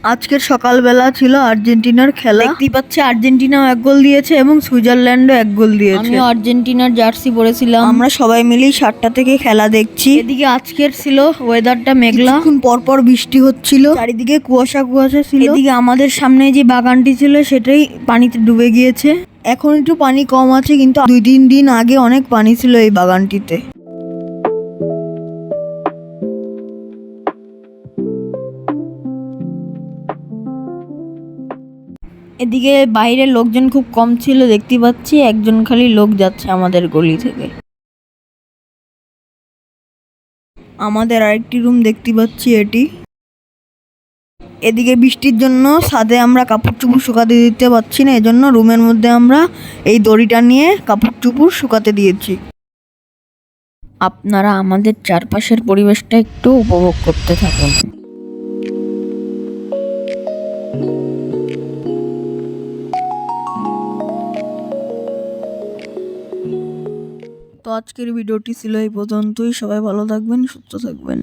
আজকের সকালবেলা ছিল আর্জেন্টিনার খেলা। দেখতেই পাচ্ছি আর্জেন্টিনাও 1 গোল দিয়েছে এবং সুইজারল্যান্ডও 1 গোল দিয়েছে। আমিও আর্জেন্টিনার জার্সি পরেছিলাম। আমরা সবাই মিলেই 7টা থেকে খেলা দেখছি। এদিকে আজকের ছিল ওয়েদারটা মেঘলা, কিছুক্ষণ পর পর বৃষ্টি হচ্ছিল, চারিদিকে কুয়াশা কুয়াশা ছিল। এদিকে আমাদের সামনে যে বাগানটি ছিল সেটাই পানিতে ডুবে গিয়েছে। এখন একটু পানি কম আছে, কিন্তু 2-3 দিন আগে অনেক পানি ছিল এই বাগানটিতে। এদিকে বাইরে লোকজন খুব কম ছিল, দেখতে পাচ্ছি একজন খালি লোক যাচ্ছে আমাদের গলি থেকে। আমাদের আরেকটি রুম দেখতে পাচ্ছি এটি। এদিকে বৃষ্টির জন্য ছাদে আমরা কাপড় চোপড় শুকাতে দিতে পারছি না, এজন্য রুমের মধ্যে আমরা এই দড়িটা নিয়ে কাপড় চোপড় শুকাতে দিয়েছি। আপনারা আমাদের চারপাশের পরিবেশটা একটু উপভোগ করতে থাকুন। তো আজকের ভিডিওটি ছিল এই পর্যন্তই। সবাই ভালো থাকবেন, সুস্থ থাকবেন।